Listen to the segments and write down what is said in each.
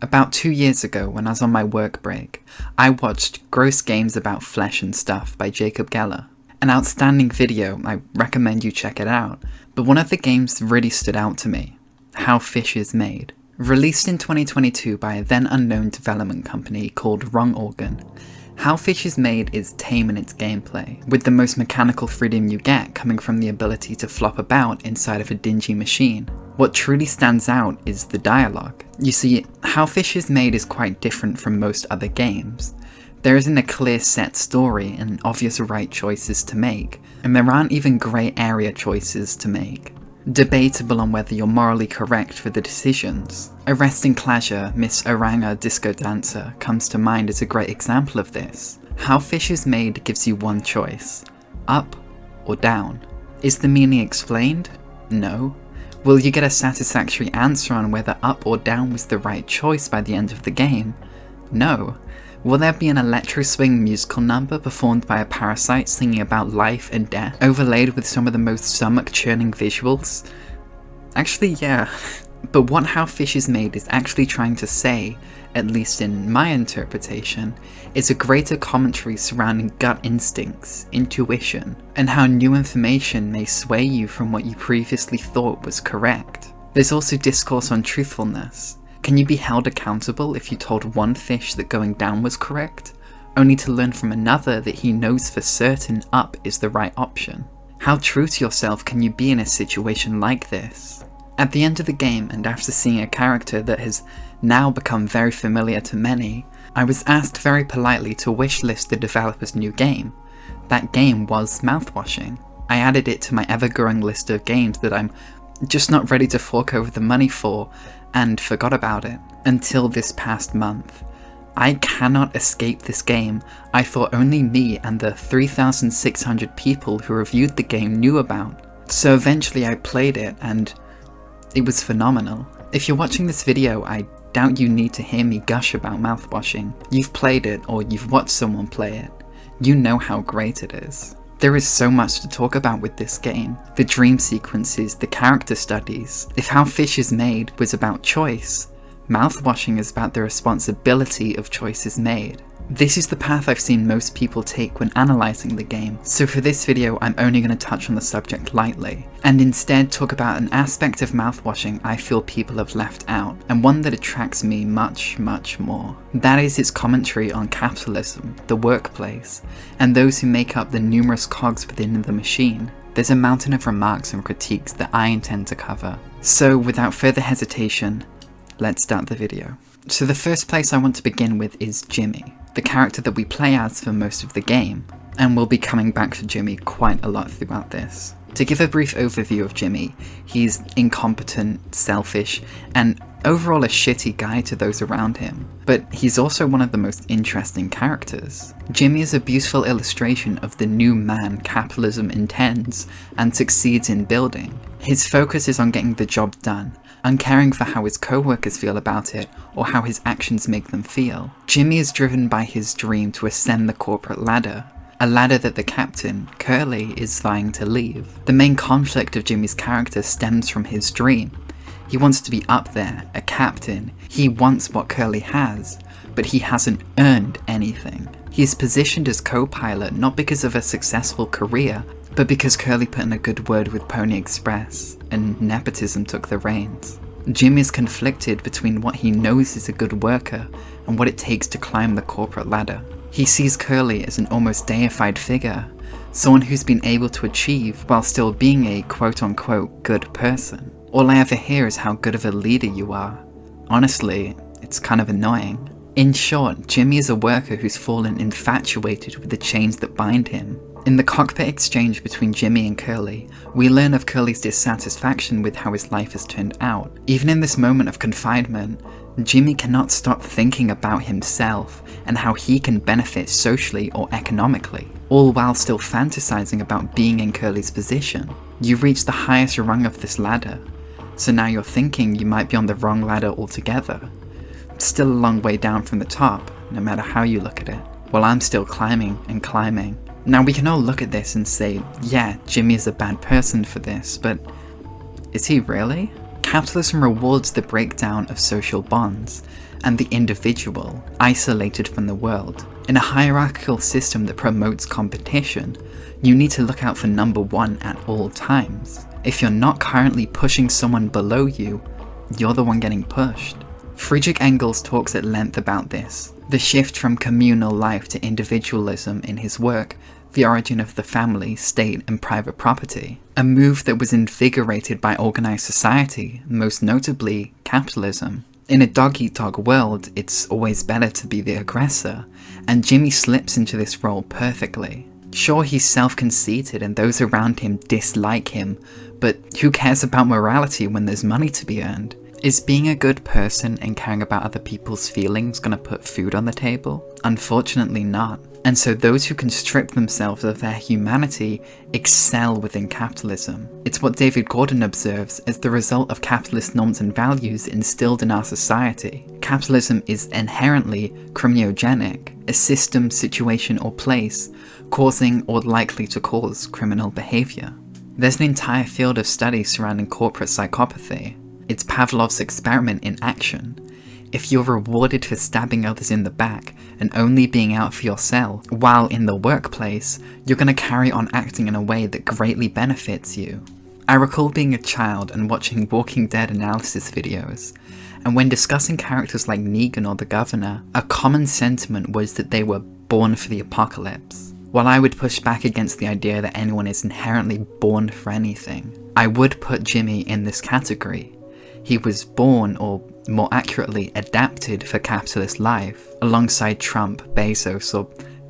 About 2 years ago, when I was on my work break, I watched Gross Games About Flesh and Stuff by Jacob Geller. An outstanding video, I recommend you check it out, but one of the games really stood out to me: How Fish is Made. Released in 2022 by a then unknown development company called Wrong Organ, How Fish is Made is tame in its gameplay, with the most mechanical freedom you get coming from the ability to flop about inside of a dingy machine. What truly stands out is the dialogue. You see, How Fish is Made is quite different from most other games. There isn't a clear set story and obvious right choices to make, and there aren't even grey area choices to make. Debatable on whether you're morally correct for the decisions. Arresting Clasher, Miss Oranga Disco Dancer comes to mind as a great example of this. How Fish is Made gives you one choice: up or down. Is the meaning explained? No. Will you get a satisfactory answer on whether up or down was the right choice by the end of the game? No. Will there be an electro swing musical number performed by a parasite singing about life and death, overlaid with some of the most stomach-churning visuals? Actually, yeah. But what How Fish is Made is actually trying to say, at least in my interpretation, is a greater commentary surrounding gut instincts, intuition, and how new information may sway you from what you previously thought was correct. There's also discourse on truthfulness. Can you be held accountable if you told one fish that going down was correct, only to learn from another that he knows for certain up is the right option? How true to yourself can you be in a situation like this? At the end of the game, and after seeing a character that has now become very familiar to many, I was asked very politely to wishlist the developer's new game. That game was Mouthwashing. I added it to my ever-growing list of games that I'm just not ready to fork over the money for, and forgot about it until this past month. I cannot escape this game I thought only me and the 3,600 people who reviewed the game knew about. So eventually I played it, and it was phenomenal. If you're watching this video, I doubt you need to hear me gush about Mouthwashing. You've played it, or you've watched someone play it. You know how great it is. There is so much to talk about with this game. The dream sequences, the character studies. If How Fish is Made was about choice, Mouthwashing is about the responsibility of choices made. This is the path I've seen most people take when analysing the game, so for this video I'm only going to touch on the subject lightly, and instead talk about an aspect of mouthwashing I feel people have left out, and one that attracts me much, much more. That is its commentary on capitalism, the workplace, and those who make up the numerous cogs within the machine. There's a mountain of remarks and critiques that I intend to cover. So without further hesitation, let's start the video. So the first place I want to begin with is Jimmy, the character that we play as for most of the game, and we'll be coming back to Jimmy quite a lot throughout this. To give a brief overview of Jimmy, he's incompetent, selfish, and overall a shitty guy to those around him, but he's also one of the most interesting characters. Jimmy is a beautiful illustration of the new man capitalism intends and succeeds in building. His focus is on getting the job done, uncaring for how his co-workers feel about it or how his actions make them feel. Jimmy is driven by his dream to ascend the corporate ladder, a ladder that the captain, Curly, is vying to leave. The main conflict of Jimmy's character stems from his dream. He wants to be up there, a captain. He wants what Curly has, but he hasn't earned anything. He is positioned as co-pilot not because of a successful career, but because Curly put in a good word with Pony Express, and nepotism took the reins. Jimmy is conflicted between what he knows is a good worker and what it takes to climb the corporate ladder. He sees Curly as an almost deified figure, someone who's been able to achieve while still being a quote-unquote good person. All I ever hear is how good of a leader you are. Honestly, it's kind of annoying. In short, Jimmy is a worker who's fallen infatuated with the chains that bind him. In the cockpit exchange between Jimmy and Curly, we learn of Curly's dissatisfaction with how his life has turned out. Even in this moment of confinement, Jimmy cannot stop thinking about himself and how he can benefit socially or economically, all while still fantasizing about being in Curly's position. You reach the highest rung of this ladder, so now you're thinking you might be on the wrong ladder altogether. Still a long way down from the top, no matter how you look at it, while I'm still climbing and climbing. Now we can all look at this and say, yeah, Jimmy is a bad person for this, but is he really? Capitalism rewards the breakdown of social bonds, and the individual, isolated from the world. In a hierarchical system that promotes competition, you need to look out for number one at all times. If you're not currently pushing someone below you, you're the one getting pushed. Friedrich Engels talks at length about this, the shift from communal life to individualism in his work, The Origin of the Family, State and Private Property, a move that was invigorated by organized society, most notably capitalism. In a dog-eat-dog world, it's always better to be the aggressor, and Jimmy slips into this role perfectly. Sure, he's self-conceited and those around him dislike him, but who cares about morality when there's money to be earned? Is being a good person and caring about other people's feelings gonna put food on the table? Unfortunately not. And so those who can strip themselves of their humanity excel within capitalism. It's what David Gordon observes as the result of capitalist norms and values instilled in our society. Capitalism is inherently criminogenic, a system, situation, or place causing or likely to cause criminal behavior. There's an entire field of study surrounding corporate psychopathy. It's Pavlov's experiment in action. If you're rewarded for stabbing others in the back and only being out for yourself while in the workplace, you're going to carry on acting in a way that greatly benefits you. I recall being a child and watching Walking Dead analysis videos, and when discussing characters like Negan or the Governor, a common sentiment was that they were born for the apocalypse. While I would push back against the idea that anyone is inherently born for anything, I would put Jimmy in this category. He was born, or more accurately, adapted for capitalist life, alongside Trump, Bezos, or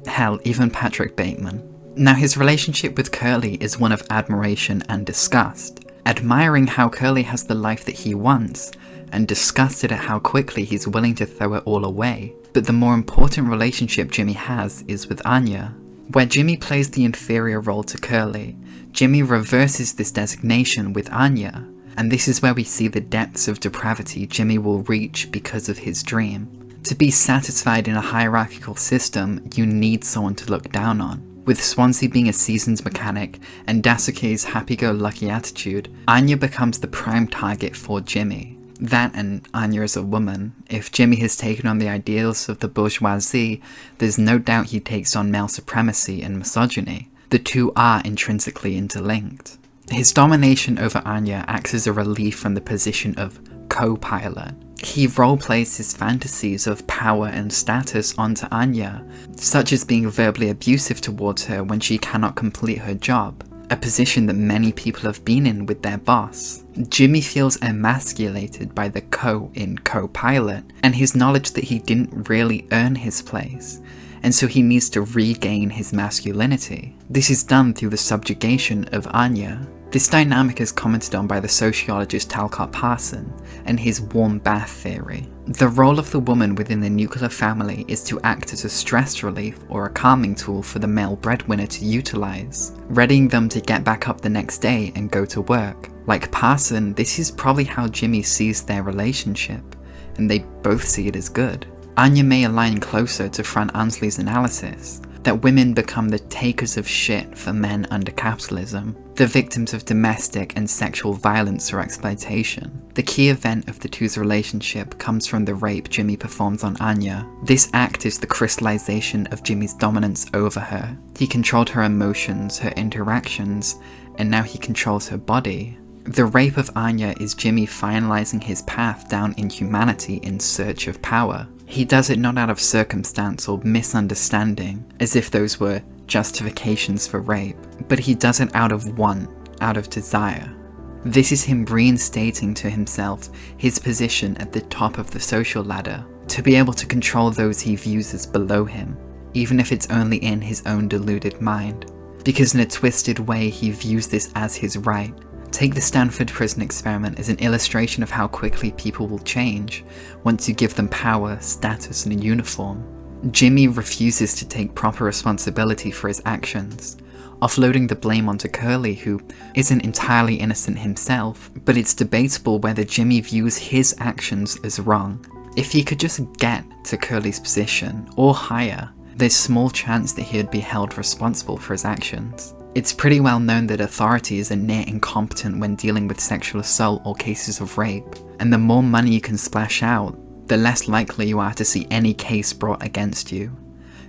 hell, even Patrick Bateman. Now his relationship with Curly is one of admiration and disgust, admiring how Curly has the life that he wants, and disgusted at how quickly he's willing to throw it all away. But the more important relationship Jimmy has is with Anya. Where Jimmy plays the inferior role to Curly, Jimmy reverses this designation with Anya. And this is where we see the depths of depravity Jimmy will reach because of his dream. To be satisfied in a hierarchical system, you need someone to look down on. With Swansea being a seasoned mechanic and Daisuke's happy-go-lucky attitude, Anya becomes the prime target for Jimmy. That and Anya is a woman. If Jimmy has taken on the ideals of the bourgeoisie, there's no doubt he takes on male supremacy and misogyny. The two are intrinsically interlinked. His domination over Anya acts as a relief from the position of co-pilot. He roleplays his fantasies of power and status onto Anya, such as being verbally abusive towards her when she cannot complete her job, a position that many people have been in with their boss. Jimmy feels emasculated by the co-pilot, and his knowledge that he didn't really earn his place, and so he needs to regain his masculinity. This is done through the subjugation of Anya. This dynamic is commented on by the sociologist Talcott Parson and his warm bath theory. The role of the woman within the nuclear family is to act as a stress relief or a calming tool for the male breadwinner to utilize, readying them to get back up the next day and go to work. Like Parson, this is probably how Jimmy sees their relationship, and they both see it as good. Anya may align closer to Fran Ansley's analysis, that women become the takers of shit for men under capitalism, the victims of domestic and sexual violence or exploitation. The key event of the two's relationship comes from the rape Jimmy performs on Anya. This act is the crystallization of Jimmy's dominance over her. He controlled her emotions, her interactions, and now he controls her body. The rape of Anya is Jimmy finalizing his path down in humanity in search of power. He does it not out of circumstance or misunderstanding, as if those were justifications for rape, but he does it out of want, out of desire. This is him reinstating to himself his position at the top of the social ladder, to be able to control those he views as below him, even if it's only in his own deluded mind. Because in a twisted way he views this as his right. Take the Stanford prison experiment as an illustration of how quickly people will change once you give them power, status, and a uniform. Jimmy refuses to take proper responsibility for his actions, offloading the blame onto Curly, who isn't entirely innocent himself, but it's debatable whether Jimmy views his actions as wrong. If he could just get to Curly's position, or higher, there's small chance that he would be held responsible for his actions. It's pretty well known that authorities are near incompetent when dealing with sexual assault or cases of rape, and the more money you can splash out, the less likely you are to see any case brought against you.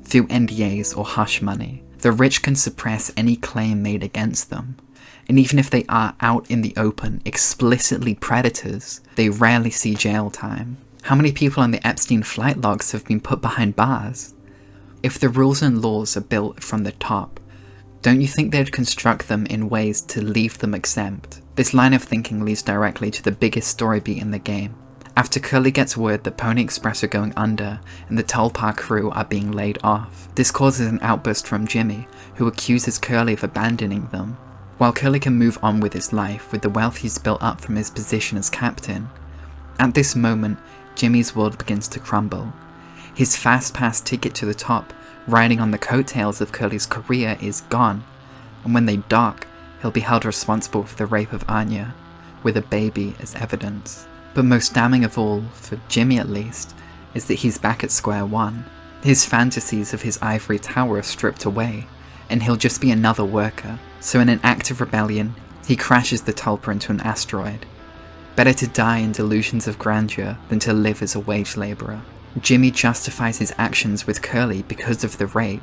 Through NDAs or hush money, the rich can suppress any claim made against them. And even if they are out in the open, explicitly predators, they rarely see jail time. How many people on the Epstein flight logs have been put behind bars? If the rules and laws are built from the top, don't you think they'd construct them in ways to leave them exempt? This line of thinking leads directly to the biggest story beat in the game. After Curly gets word that Pony Express are going under and the Tulpa crew are being laid off, this causes an outburst from Jimmy, who accuses Curly of abandoning them. While Curly can move on with his life with the wealth he's built up from his position as captain, at this moment, Jimmy's world begins to crumble. His fast-pass ticket to the top, riding on the coattails of Curly's career, is gone, and when they dock, he'll be held responsible for the rape of Anya, with a baby as evidence. But most damning of all, for Jimmy at least, is that he's back at square one. His fantasies of his ivory tower are stripped away, and he'll just be another worker. So in an act of rebellion, he crashes the Tulpa into an asteroid. Better to die in delusions of grandeur than to live as a wage labourer. Jimmy justifies his actions with Curly because of the rape.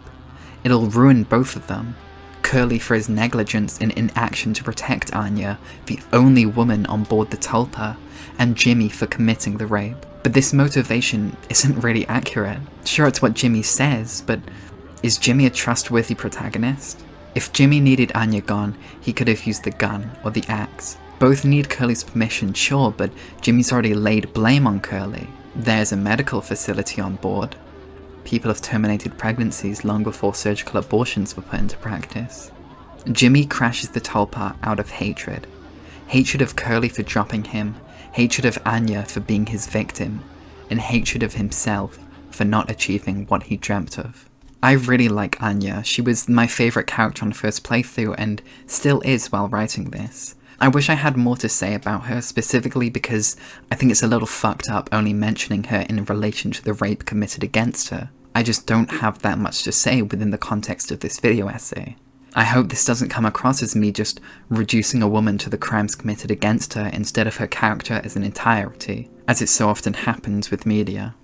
It'll ruin both of them. Curly for his negligence in inaction to protect Anya, the only woman on board the Tulpa, and Jimmy for committing the rape. But this motivation isn't really accurate. Sure, it's what Jimmy says, but is Jimmy a trustworthy protagonist? If Jimmy needed Anya gone, he could have used the gun or the axe. Both need Curly's permission, sure, but Jimmy's already laid blame on Curly. There's a medical facility on board. People have terminated pregnancies long before surgical abortions were put into practice. Jimmy crashes the Tulpa out of hatred. Hatred of Curly for dropping him, hatred of Anya for being his victim, and hatred of himself for not achieving what he dreamt of. I really like Anya. She was my favourite character on first playthrough and still is while writing this. I wish I had more to say about her, specifically because I think it's a little fucked up only mentioning her in relation to the rape committed against her. I just don't have that much to say within the context of this video essay. I hope this doesn't come across as me just reducing a woman to the crimes committed against her instead of her character as an entirety, as it so often happens with media.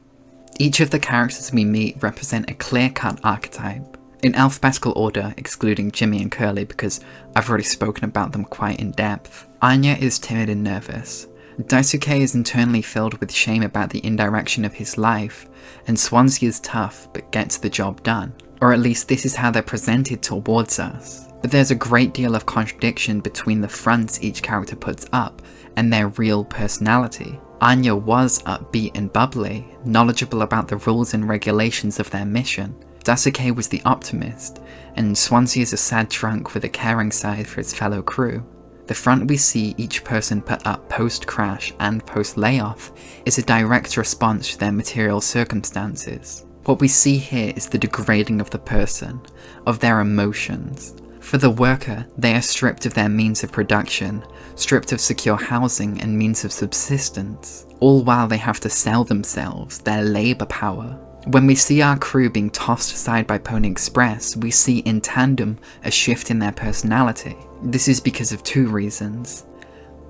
Each of the characters we meet represent a clear-cut archetype, in alphabetical order, excluding Jimmy and Curly because I've already spoken about them quite in depth. Anya is timid and nervous. Daisuke is internally filled with shame about the indirection of his life, and Swansea is tough but gets the job done. Or at least this is how they're presented towards us. But there's a great deal of contradiction between the fronts each character puts up and their real personality. Anya was upbeat and bubbly, knowledgeable about the rules and regulations of their mission. Daisuke was the optimist, and Swansea is a sad drunk with a caring side for his fellow crew. The front we see each person put up post-crash and post-layoff is a direct response to their material circumstances. What we see here is the degrading of the person, of their emotions. For the worker, they are stripped of their means of production, stripped of secure housing and means of subsistence, all while they have to sell themselves, their labour power. When we see our crew being tossed aside by Pony Express, we see in tandem a shift in their personality. This is because of two reasons.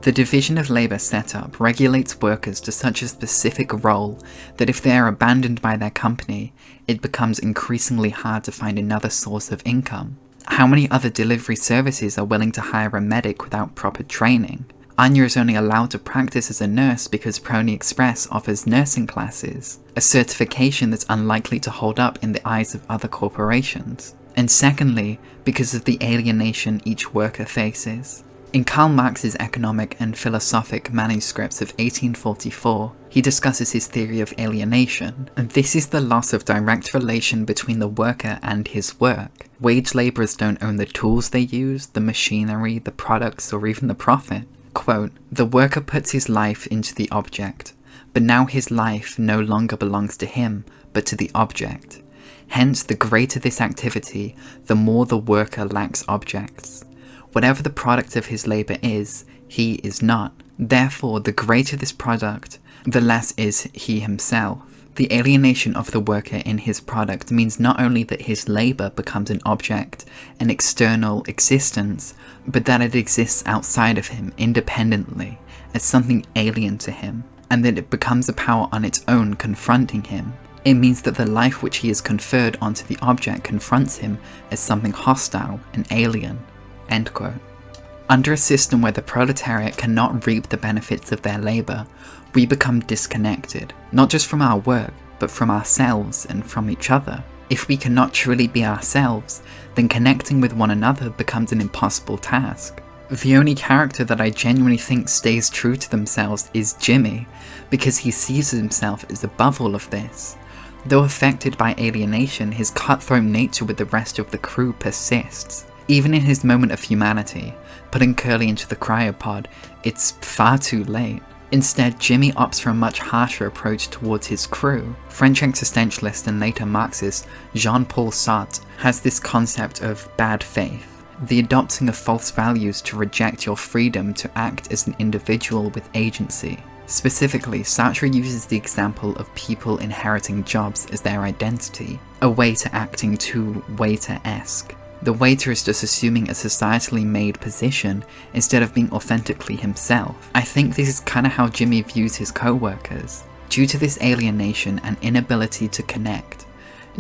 The division of labour setup regulates workers to such a specific role that if they are abandoned by their company, it becomes increasingly hard to find another source of income. How many other delivery services are willing to hire a medic without proper training? Anya is only allowed to practice as a nurse because Pony Express offers nursing classes, a certification that's unlikely to hold up in the eyes of other corporations. And secondly, because of the alienation each worker faces. In Karl Marx's economic and philosophic manuscripts of 1844, he discusses his theory of alienation, and this is the loss of direct relation between the worker and his work. Wage labourers don't own the tools they use, the machinery, the products, or even the profit. Quote, "The worker puts his life into the object, but now his life no longer belongs to him, but to the object. Hence, the greater this activity, the more the worker lacks objects. Whatever the product of his labour is, he is not. Therefore, the greater this product, the less is he himself. The alienation of the worker in his product means not only that his labour becomes an object, an external existence, but that it exists outside of him independently, as something alien to him. and that it becomes a power on its own confronting him. It means that the life which he has conferred onto the object confronts him as something hostile and alien." End quote. Under a system where the proletariat cannot reap the benefits of their labour, we become disconnected, not just from our work, but from ourselves and from each other. If we cannot truly be ourselves, then connecting with one another becomes an impossible task. The only character that I genuinely think stays true to themselves is Jimmy, because he sees himself as above all of this. Though affected by alienation, his cutthroat nature with the rest of the crew persists. Even in his moment of humanity, putting Curly into the cryopod, it's far too late. Instead, Jimmy opts for a much harsher approach towards his crew. French existentialist and later Marxist Jean-Paul Sartre has this concept of bad faith, the adopting of false values to reject your freedom to act as an individual with agency. Specifically, Sartre uses the example of people inheriting jobs as their identity, a way to acting too waiter-esque. The waiter is just assuming a societally made position instead of being authentically himself. I think this is kinda how Jimmy views his co-workers. Due to this alienation and inability to connect,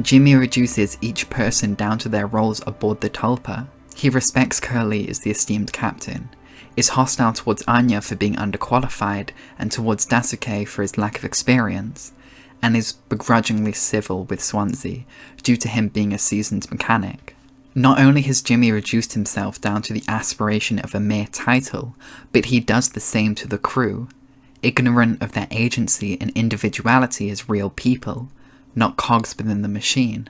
Jimmy reduces each person down to their roles aboard the Tulpa. He respects Curly as the esteemed captain, is hostile towards Anya for being underqualified and towards Daisuke for his lack of experience, and is begrudgingly civil with Swansea due to him being a seasoned mechanic. Not only has Jimmy reduced himself down to the aspiration of a mere title, but he does the same to the crew, ignorant of their agency and individuality as real people, not cogs within the machine.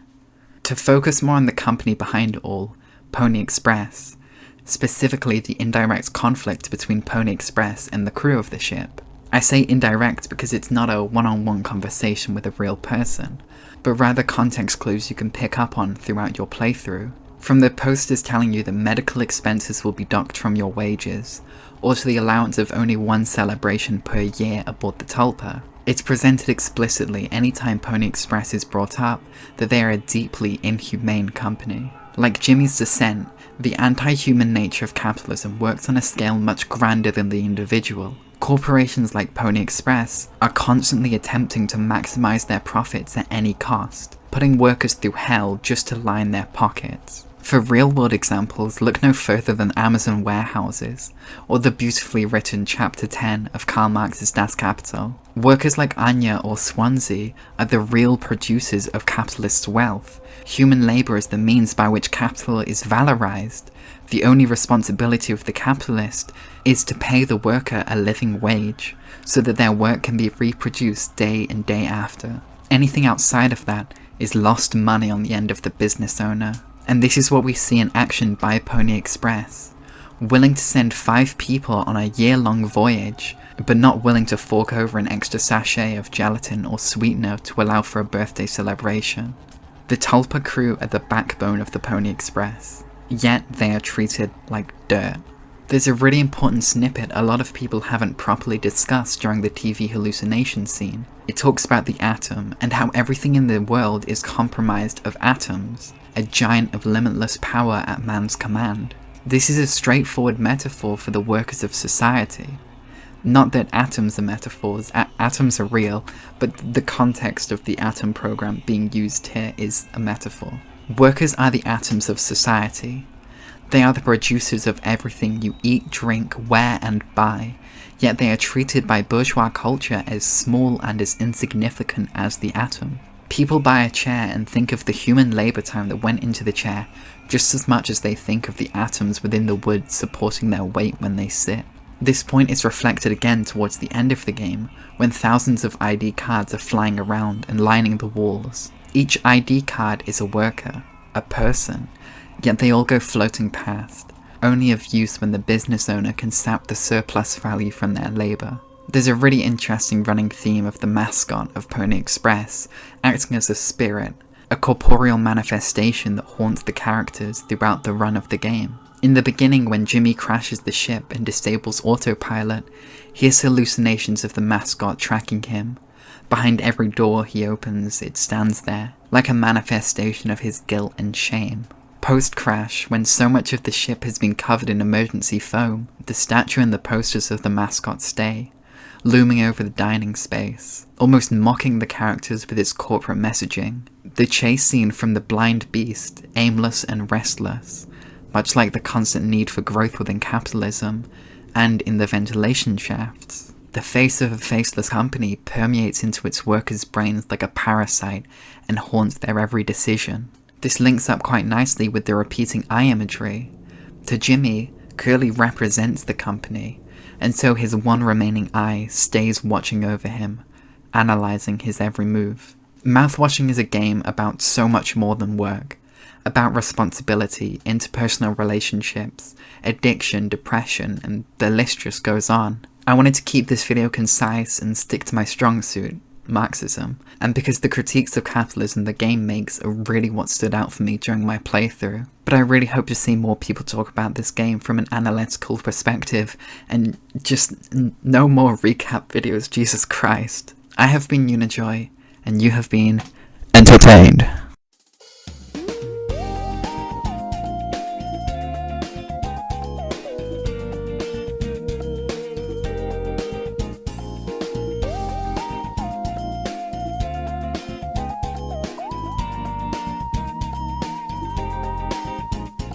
To focus more on the company behind it all, Pony Express, specifically the indirect conflict between Pony Express and the crew of the ship. I say indirect because it's not a one-on-one conversation with a real person, but rather context clues you can pick up on throughout your playthrough. From the posters telling you that medical expenses will be docked from your wages, or to the allowance of only one celebration per year aboard the Tulpa, it's presented explicitly anytime Pony Express is brought up that they are a deeply inhumane company. Like Jimmy's descent, the anti-human nature of capitalism works on a scale much grander than the individual. Corporations like Pony Express are constantly attempting to maximize their profits at any cost, putting workers through hell just to line their pockets. For real-world examples, look no further than Amazon warehouses, or the beautifully written Chapter 10 of Karl Marx's Das Kapital. Workers like Anya or Swansea are the real producers of capitalist wealth. Human labour is the means by which capital is valorized. The only responsibility of the capitalist is to pay the worker a living wage, so that their work can be reproduced day and day after. Anything outside of that is lost money on the end of the business owner. And this is what we see in action by Pony Express, willing to send 5 people on a year-long voyage, but not willing to fork over an extra sachet of gelatin or sweetener to allow for a birthday celebration. The Tulpa crew are the backbone of the Pony Express, yet they are treated like dirt. There's a really important snippet a lot of people haven't properly discussed during the TV hallucination scene. It talks about the atom, and how everything in the world is comprised of atoms, a giant of limitless power at man's command. This is a straightforward metaphor for the workers of society. Not that atoms are metaphors, atoms are real, but the context of the atom program being used here is a metaphor. Workers are the atoms of society. They are the producers of everything you eat, drink, wear, and buy, yet they are treated by bourgeois culture as small and as insignificant as the atom. People buy a chair and think of the human labour time that went into the chair just as much as they think of the atoms within the wood supporting their weight when they sit. This point is reflected again towards the end of the game, when thousands of ID cards are flying around and lining the walls. Each ID card is a worker, a person, yet they all go floating past, only of use when the business owner can sap the surplus value from their labour. There's a really interesting running theme of the mascot of Pony Express acting as a spirit, a corporeal manifestation that haunts the characters throughout the run of the game. In the beginning, when Jimmy crashes the ship and disables autopilot, he has hallucinations of the mascot tracking him. Behind every door he opens, it stands there, like a manifestation of his guilt and shame. Post-crash, when so much of the ship has been covered in emergency foam, the statue and the posters of the mascot stay, looming over the dining space, almost mocking the characters with its corporate messaging. The chase scene from the blind beast, aimless and restless, much like the constant need for growth within capitalism, and in the ventilation shafts. The face of a faceless company permeates into its workers' brains like a parasite and haunts their every decision. This links up quite nicely with the repeating eye imagery. To Jimmy, Curly represents the company, and so his one remaining eye stays watching over him, analysing his every move. Mouthwashing is a game about so much more than work, about responsibility, interpersonal relationships, addiction, depression, and the list just goes on. I wanted to keep this video concise and stick to my strong suit, Marxism, and because the critiques of capitalism the game makes are really what stood out for me during my playthrough. But I really hope to see more people talk about this game from an analytical perspective, and just no more recap videos, Jesus Christ. I have been Unajoy, and you have been entertained.